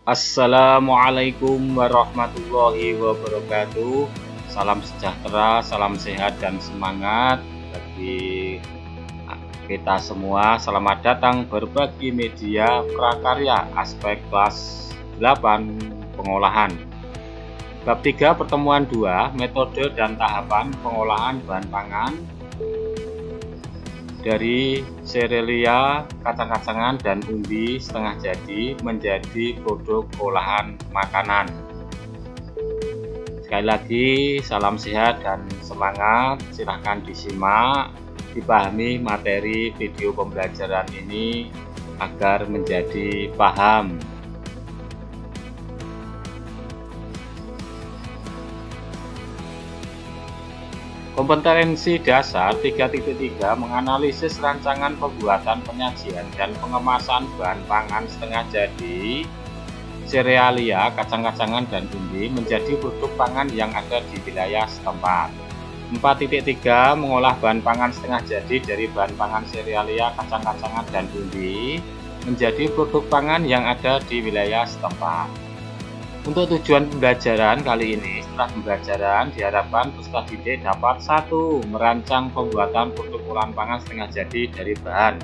Assalamualaikum warahmatullahi wabarakatuh. Salam sejahtera, salam sehat dan semangat bagi kita semua. Selamat datang berbagi media prakarya aspek kelas 8 pengolahan. Bab 3 pertemuan 2 metode dan tahapan pengolahan bahan pangan dari serealia, kacang-kacangan, dan umbi setengah jadi menjadi produk olahan makanan. Sekali lagi, salam sehat dan semangat. Silahkan disimak, dipahami materi video pembelajaran ini agar menjadi paham. Kompetensi dasar 3.3 menganalisis rancangan pembuatan, penyajian, dan pengemasan bahan pangan setengah jadi, serealia, kacang-kacangan, dan umbi menjadi produk pangan yang ada di wilayah setempat. 4.3 mengolah bahan pangan setengah jadi dari bahan pangan serealia, kacang-kacangan, dan umbi menjadi produk pangan yang ada di wilayah setempat. Untuk tujuan pembelajaran kali ini, setelah pembelajaran diharapkan peserta didik dapat 1. Merancang pembuatan produk olahan pangan setengah jadi dari bahan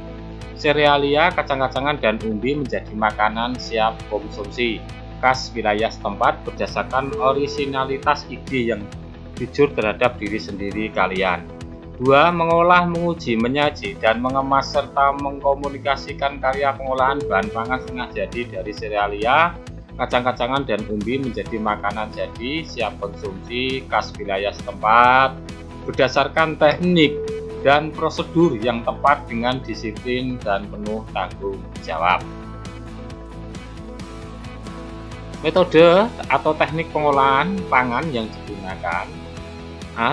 serealia, kacang-kacangan, dan umbi menjadi makanan siap konsumsi khas wilayah setempat berdasarkan orisinalitas ide yang jujur terhadap diri sendiri kalian. 2. Mengolah, menguji, menyaji, dan mengemas serta mengkomunikasikan karya pengolahan bahan pangan setengah jadi dari serealia, kacang-kacangan, dan umbi menjadi makanan jadi siap konsumsi khas wilayah setempat berdasarkan teknik dan prosedur yang tepat dengan disiplin dan penuh tanggung jawab. Metode atau teknik pengolahan pangan yang digunakan.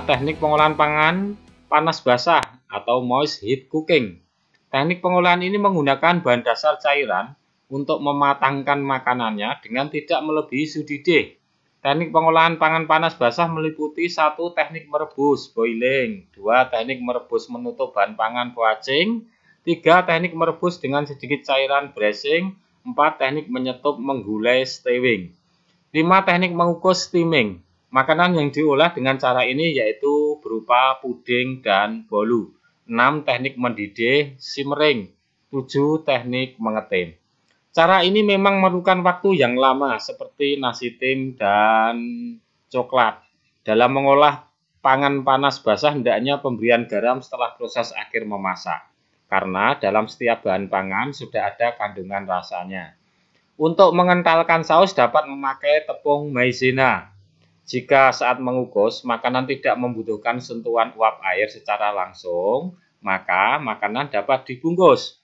Teknik pengolahan pangan panas basah atau moist heat cooking. Teknik pengolahan ini menggunakan bahan dasar cairan untuk mematangkan makanannya dengan tidak melebihi suhu didih. Teknik pengolahan pangan panas basah meliputi 1. Teknik merebus boiling, 2. Teknik merebus menutup bahan pangan poaching, 3. Teknik merebus dengan sedikit cairan bracing, 4. Teknik menyetup menggulai stewing, 5. Teknik mengukus steaming. Makanan yang diolah dengan cara ini yaitu berupa puding dan bolu. 6. Teknik mendidih simmering, 7. Teknik mengetim. Cara ini memang memerlukan waktu yang lama seperti nasi tim dan coklat. Dalam mengolah pangan panas basah hendaknya pemberian garam setelah proses akhir memasak, karena dalam setiap bahan pangan sudah ada kandungan rasanya. Untuk mengentalkan saus dapat memakai tepung maizena. Jika saat mengukus makanan tidak membutuhkan sentuhan uap air secara langsung, maka makanan dapat dibungkus.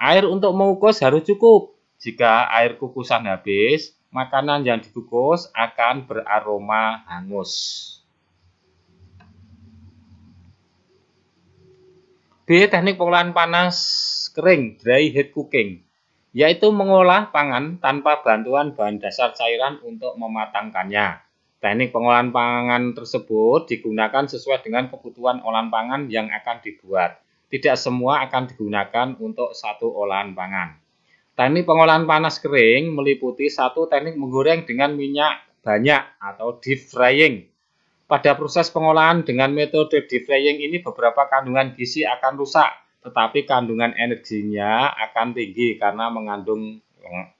Air untuk mengukus harus cukup. Jika air kukusan habis, makanan yang dikukus akan beraroma hangus. B. Teknik pengolahan panas kering, dry heat cooking, yaitu mengolah pangan tanpa bantuan bahan dasar cairan untuk mematangkannya. Teknik pengolahan pangan tersebut digunakan sesuai dengan kebutuhan olahan pangan yang akan dibuat. Tidak semua akan digunakan untuk satu olahan pangan. Teknik pengolahan panas kering meliputi 1. Teknik menggoreng dengan minyak banyak atau deep frying. Pada proses pengolahan dengan metode deep frying ini beberapa kandungan gizi akan rusak, tetapi kandungan energinya akan tinggi karena mengandung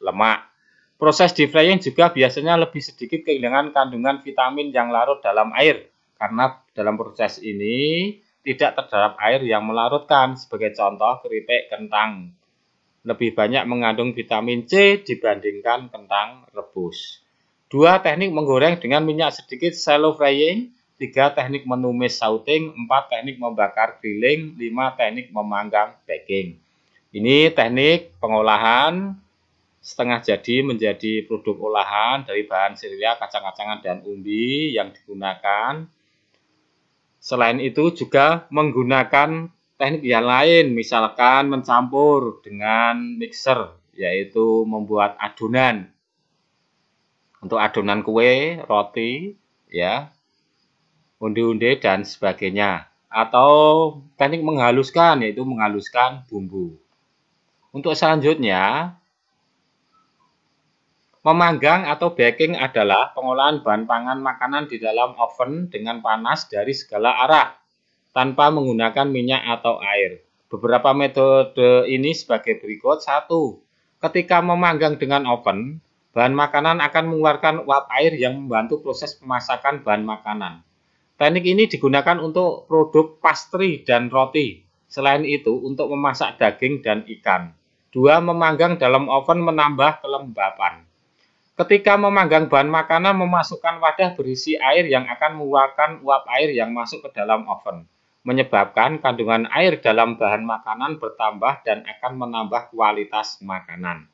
lemak. Proses deep frying juga biasanya lebih sedikit kehilangan kandungan vitamin yang larut dalam air, karena dalam proses ini tidak terdapat air yang melarutkan. Sebagai contoh, keripik kentang lebih banyak mengandung vitamin C dibandingkan kentang rebus. 2. Teknik menggoreng dengan minyak sedikit shallow frying, 3. Teknik menumis sauting, 4. Teknik membakar grilling, 5. Teknik memanggang baking. Ini teknik pengolahan setengah jadi menjadi produk olahan dari bahan serealia, kacang-kacangan, dan umbi yang digunakan. Selain itu juga menggunakan teknik yang lain, misalkan mencampur dengan mixer, yaitu membuat adonan untuk adonan kue, roti, ya, onde-onde dan sebagainya. Atau teknik menghaluskan, yaitu menghaluskan bumbu. Untuk selanjutnya, Memanggang atau baking adalah pengolahan bahan pangan makanan di dalam oven dengan panas dari segala arah, tanpa menggunakan minyak atau air. Beberapa metode ini sebagai berikut. 1. Ketika memanggang dengan oven, bahan makanan akan mengeluarkan uap air yang membantu proses pemasakan bahan makanan. Teknik ini digunakan untuk produk pastry dan roti. Selain itu, untuk memasak daging dan ikan. 2. Memanggang dalam oven menambah kelembapan. Ketika memanggang bahan makanan, memasukkan wadah berisi air yang akan mengeluarkan uap air yang masuk ke dalam oven, menyebabkan kandungan air dalam bahan makanan bertambah dan akan menambah kualitas makanan.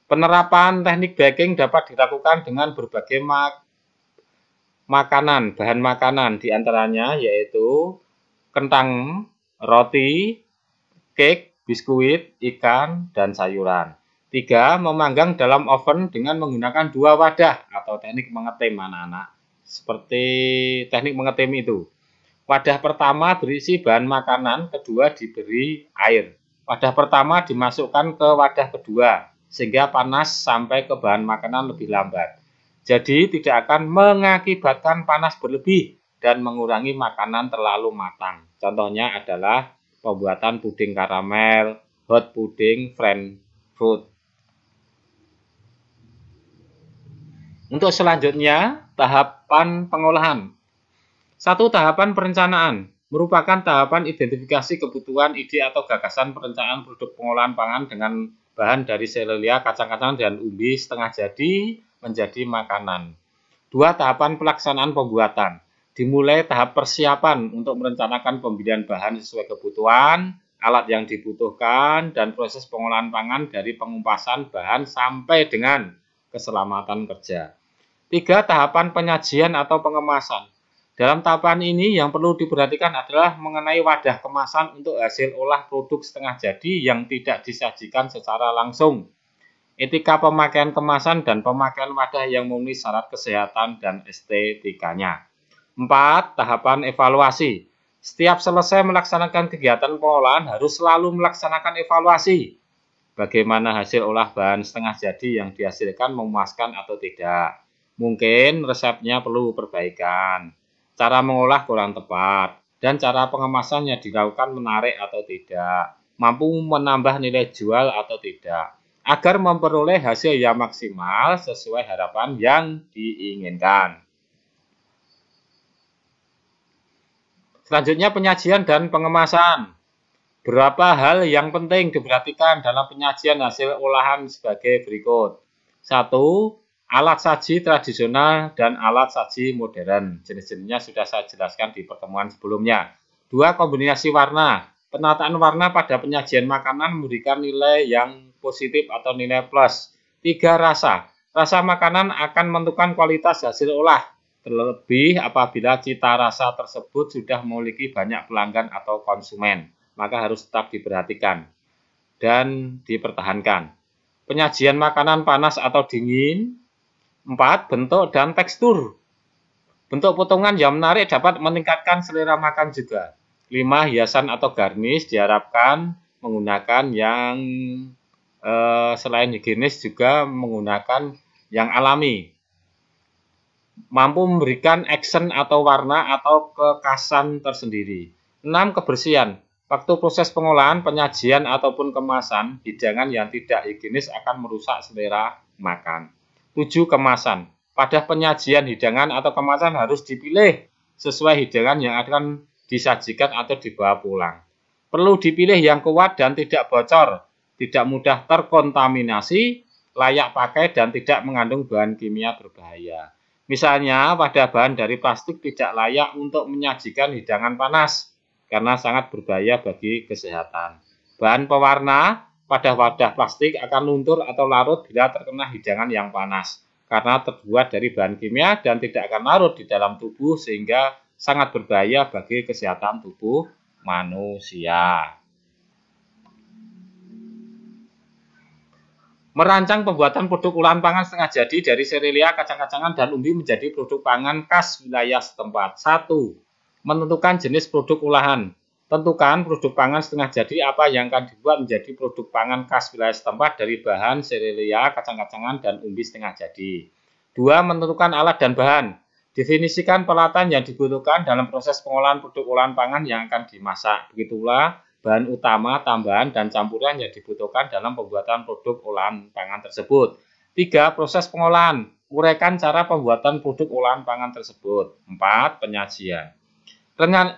Penerapan teknik baking dapat dilakukan dengan berbagai bahan makanan, diantaranya yaitu kentang, roti, cake, biskuit, ikan, dan sayuran. 3. Memanggang dalam oven dengan menggunakan 2 wadah atau teknik mengetim anak-anak. Seperti teknik mengetim itu. Wadah pertama berisi bahan makanan, kedua diberi air. Wadah pertama dimasukkan ke wadah kedua, sehingga panas sampai ke bahan makanan lebih lambat. Jadi tidak akan mengakibatkan panas berlebih dan mengurangi makanan terlalu matang. Contohnya adalah pembuatan puding karamel, hot pudding, Frankfurt. Untuk selanjutnya, tahapan pengolahan. 1. Tahapan perencanaan merupakan tahapan identifikasi kebutuhan, ide atau gagasan perencanaan produk pengolahan pangan dengan bahan dari serealia, kacang-kacangan, dan umbi setengah jadi menjadi makanan. 2. Tahapan pelaksanaan pembuatan. Dimulai tahap persiapan untuk merencanakan pembelian bahan sesuai kebutuhan, alat yang dibutuhkan, dan proses pengolahan pangan dari pengupasan bahan sampai dengan keselamatan kerja. 3. Tahapan penyajian atau pengemasan. Dalam tahapan ini yang perlu diperhatikan adalah mengenai wadah kemasan untuk hasil olah produk setengah jadi yang tidak disajikan secara langsung. Etika pemakaian kemasan dan pemakaian wadah yang memenuhi syarat kesehatan dan estetikanya. 4. Tahapan evaluasi. Setiap selesai melaksanakan kegiatan pengolahan harus selalu melaksanakan evaluasi. Bagaimana hasil olah bahan setengah jadi yang dihasilkan memuaskan atau tidak. Mungkin resepnya perlu perbaikan, cara mengolah kurang tepat, dan cara pengemasannya dilakukan menarik atau tidak, mampu menambah nilai jual atau tidak, agar memperoleh hasil yang maksimal sesuai harapan yang diinginkan. Selanjutnya penyajian dan pengemasan. Beberapa hal yang penting diperhatikan dalam penyajian hasil olahan sebagai berikut. 1. Alat saji tradisional dan alat saji modern. Jenis-jenisnya sudah saya jelaskan di pertemuan sebelumnya. 2. Kombinasi warna. Penataan warna pada penyajian makanan memberikan nilai yang positif atau nilai plus. 3. Rasa. Rasa makanan akan menentukan kualitas hasil olah. Terlebih apabila cita rasa tersebut sudah memiliki banyak pelanggan atau konsumen, maka harus tetap diperhatikan dan dipertahankan. Penyajian makanan panas atau dingin. 4. Bentuk dan tekstur. Bentuk potongan yang menarik dapat meningkatkan selera makan juga. 5. Hiasan atau garnish diharapkan menggunakan yang selain higienis juga menggunakan yang alami. Mampu memberikan aksen atau warna atau kekhasan tersendiri. 6. Kebersihan. Waktu proses pengolahan, penyajian ataupun kemasan, hidangan yang tidak higienis akan merusak selera makan. 7. Kemasan. Pada penyajian hidangan atau kemasan harus dipilih sesuai hidangan yang akan disajikan atau dibawa pulang. Perlu dipilih yang kuat dan tidak bocor, tidak mudah terkontaminasi, layak pakai dan tidak mengandung bahan kimia berbahaya. Misalnya, pada bahan dari plastik tidak layak untuk menyajikan hidangan panas karena sangat berbahaya bagi kesehatan. Bahan pewarna pada wadah plastik akan luntur atau larut bila terkena hidangan yang panas karena terbuat dari bahan kimia dan tidak akan larut di dalam tubuh sehingga sangat berbahaya bagi kesehatan tubuh manusia. Merancang pembuatan produk olahan pangan setengah jadi dari serealia, kacang-kacangan, dan umbi menjadi produk pangan khas wilayah setempat. 1. Menentukan jenis produk olahan. Tentukan produk pangan setengah jadi apa yang akan dibuat menjadi produk pangan khas wilayah setempat dari bahan serealia, kacang-kacangan, dan umbi setengah jadi. 2. Menentukan alat dan bahan. Definisikan peralatan yang dibutuhkan dalam proses pengolahan produk olahan pangan yang akan dimasak. Begitulah bahan utama, tambahan, dan campuran yang dibutuhkan dalam pembuatan produk olahan pangan tersebut. 3. Proses pengolahan. Uraikan cara pembuatan produk olahan pangan tersebut. 4. Penyajian.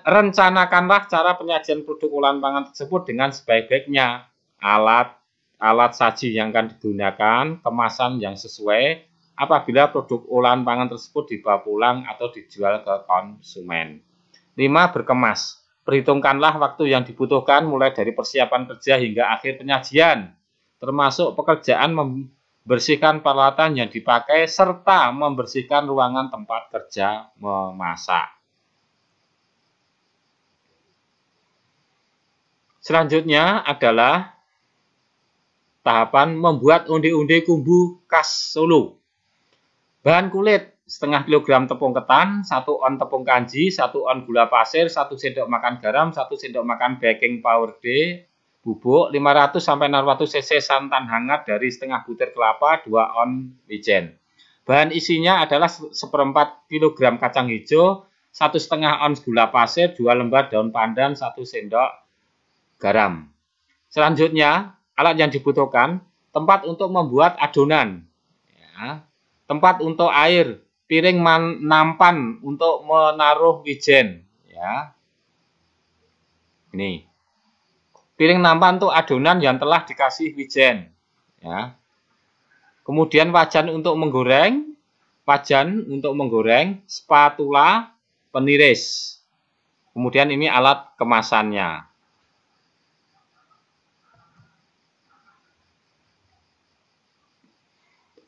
Rencanakanlah cara penyajian produk olahan pangan tersebut dengan sebaik-baiknya. Alat saji yang akan digunakan, kemasan yang sesuai apabila produk olahan pangan tersebut dibawa pulang atau dijual ke konsumen. 5. Berkemas. Perhitungkanlah waktu yang dibutuhkan mulai dari persiapan kerja hingga akhir penyajian, termasuk pekerjaan membersihkan peralatan yang dipakai serta membersihkan ruangan tempat kerja memasak. Selanjutnya adalah tahapan membuat onde-onde kumbu khas Solo. Bahan kulit setengah kilogram tepung ketan, 1 on tepung kanji, 1 on gula pasir, 1 sendok makan garam, 1 sendok makan baking powder bubuk, 500-600 cc santan hangat dari setengah butir kelapa, 2 on wijen. Bahan isinya adalah 1/4 kilogram kacang hijau, 1,5 ons gula pasir, 2 lembar daun pandan, 1 sendok garam. Selanjutnya, alat yang dibutuhkan, tempat untuk membuat adonan, ya, tempat untuk air, piring nampan untuk menaruh wijen, ya. Ini piring nampan untuk adonan yang telah dikasih wijen, ya. Kemudian wajan untuk menggoreng, spatula, peniris. Kemudian ini alat kemasannya.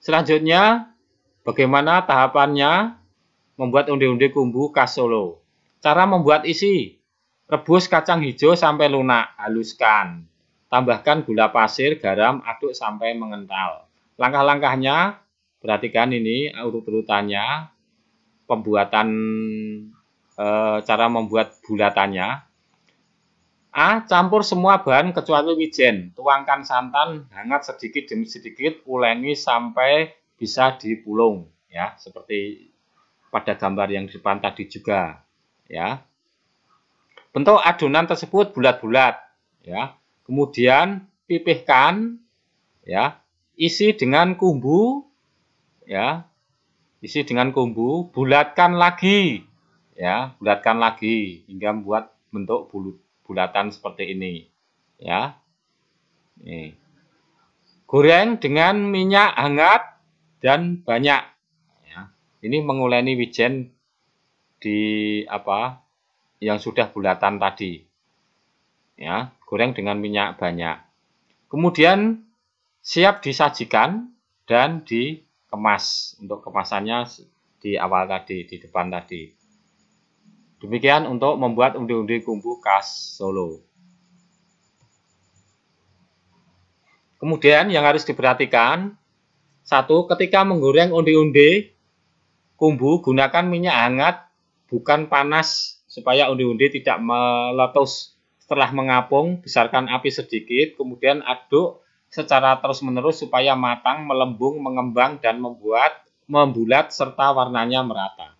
Selanjutnya, bagaimana tahapannya membuat onde-onde kumbu khas Solo. Cara membuat isi. Rebus kacang hijau sampai lunak, haluskan. Tambahkan gula pasir, garam, aduk sampai mengental. Langkah-langkahnya, perhatikan ini urut-urutannya, cara membuat bulatannya. A. Campur semua bahan kecuali wijen. Tuangkan santan hangat sedikit demi sedikit, uleni sampai bisa dipulung, ya, seperti pada gambar yang di depan tadi juga, ya. Bentuk adonan tersebut bulat-bulat, ya. Kemudian pipihkan, ya. Isi dengan kumbu, ya. Isi dengan kumbu, bulatkan lagi, ya, bulatkan lagi hingga membuat bentuk bulatan seperti ini, ya. Nih. Goreng dengan minyak hangat dan banyak, ya. Ini menguleni wijen yang sudah bulatan tadi, ya. Goreng dengan minyak banyak. Kemudian siap disajikan dan dikemas. Untuk kemasannya di awal tadi, di depan tadi. Demikian untuk membuat onde-onde kumbu khas Solo. Kemudian yang harus diperhatikan, 1. Ketika menggoreng onde-onde kumbu, gunakan minyak hangat, bukan panas, supaya onde-onde tidak meletus. Setelah mengapung, besarkan api sedikit, kemudian aduk secara terus-menerus supaya matang, melembung, mengembang, dan membulat serta warnanya merata.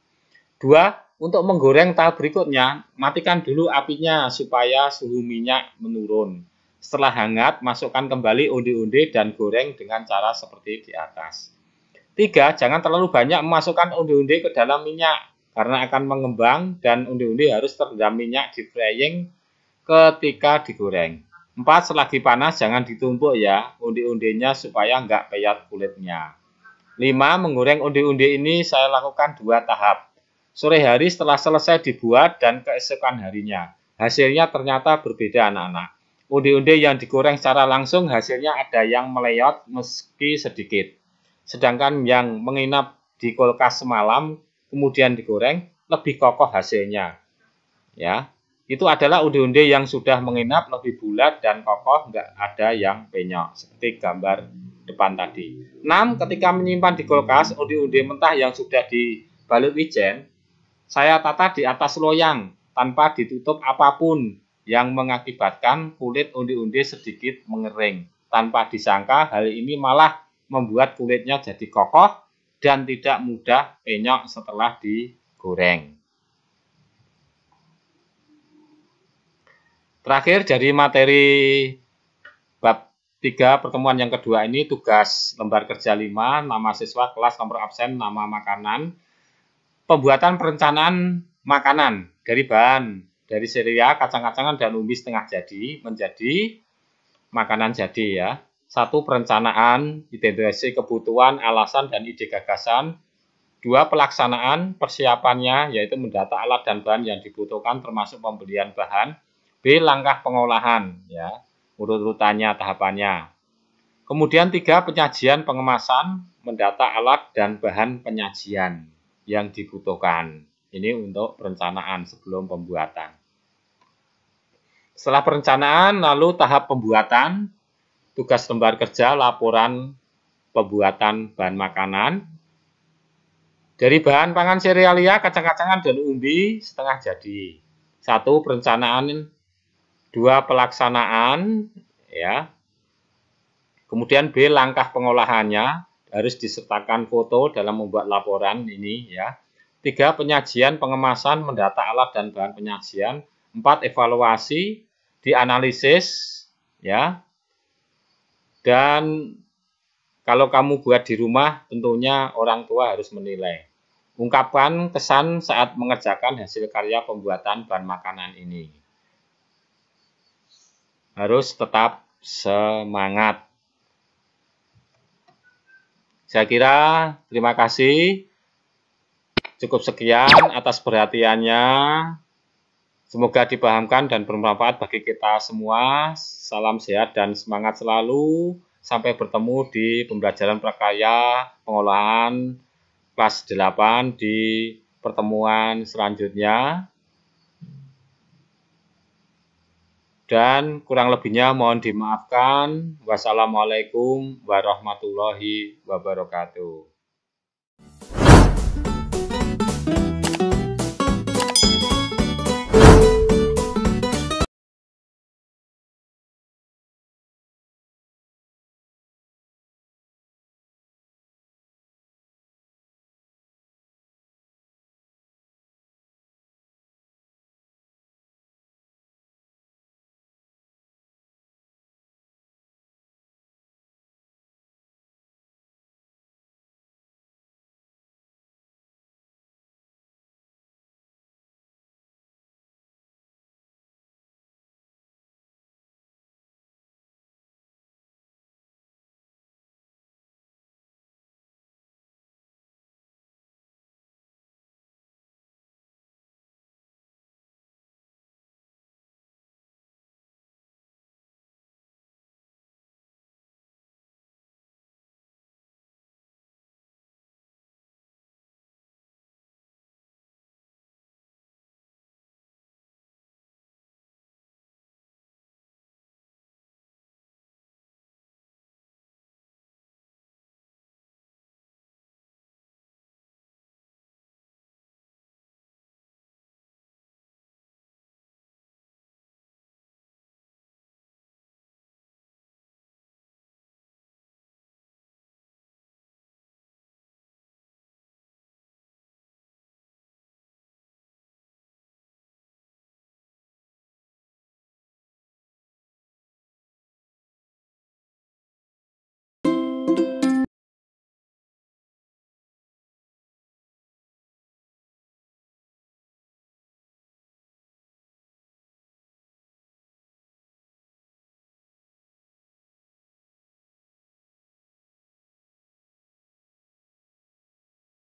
2. Untuk menggoreng tahap berikutnya, matikan dulu apinya supaya suhu minyak menurun. Setelah hangat, masukkan kembali onde-onde dan goreng dengan cara seperti di atas. 3. Jangan terlalu banyak memasukkan onde-onde ke dalam minyak, karena akan mengembang dan onde-onde harus terendam minyak di frying ketika digoreng. 4. Selagi panas, jangan ditumpuk ya onde-ondenya supaya nggak peyat kulitnya. 5. Menggoreng onde-onde ini saya lakukan 2 tahap. Sore hari setelah selesai dibuat dan keesokan harinya. Hasilnya ternyata berbeda anak-anak. Onde-onde yang digoreng secara langsung hasilnya ada yang meleyot meski sedikit. Sedangkan yang menginap di kulkas semalam kemudian digoreng lebih kokoh hasilnya. Ya, itu adalah onde-onde yang sudah menginap lebih bulat dan kokoh, nggak ada yang penyok seperti gambar depan tadi. 6. Ketika menyimpan di kulkas, onde-onde mentah yang sudah dibalut wijen saya tata di atas loyang tanpa ditutup apapun yang mengakibatkan kulit undi-undi sedikit mengering. Tanpa disangka, hal ini malah membuat kulitnya jadi kokoh dan tidak mudah penyok setelah digoreng. Terakhir dari materi bab 3 pertemuan yang kedua ini, tugas lembar kerja 5, nama siswa, kelas, nomor absen, nama makanan. Pembuatan perencanaan makanan dari bahan dari sereal, kacang-kacangan, dan umbi setengah jadi menjadi makanan jadi ya. 1. Perencanaan, identifikasi kebutuhan, alasan, dan ide gagasan. 2. Pelaksanaan, persiapannya, yaitu mendata alat dan bahan yang dibutuhkan termasuk pembelian bahan. B. Langkah pengolahan, ya, urut-urutannya, tahapannya. Kemudian 3. Penyajian pengemasan, mendata alat dan bahan penyajian yang dibutuhkan. Ini untuk perencanaan sebelum pembuatan. Setelah perencanaan, lalu tahap pembuatan, tugas lembar kerja, laporan pembuatan bahan makanan. Dari bahan pangan serealia, kacang-kacangan, dan umbi setengah jadi. 1. Perencanaan. 2. Pelaksanaan. Ya. Kemudian B. Langkah pengolahannya. Harus disertakan foto dalam membuat laporan ini. Ya. 3. Penyajian, pengemasan, mendata alat dan bahan penyajian. 4. Evaluasi, dianalisis, ya. Dan kalau kamu buat di rumah, tentunya orang tua harus menilai. Ungkapkan kesan saat mengerjakan hasil karya pembuatan bahan makanan ini. Harus tetap semangat. Saya kira terima kasih. Cukup sekian atas perhatiannya. Semoga dipahamkan dan bermanfaat bagi kita semua. Salam sehat dan semangat selalu. Sampai bertemu di pembelajaran prakarya pengolahan kelas 8 di pertemuan selanjutnya. Dan kurang lebihnya mohon dimaafkan. Wassalamualaikum warahmatullahi wabarakatuh.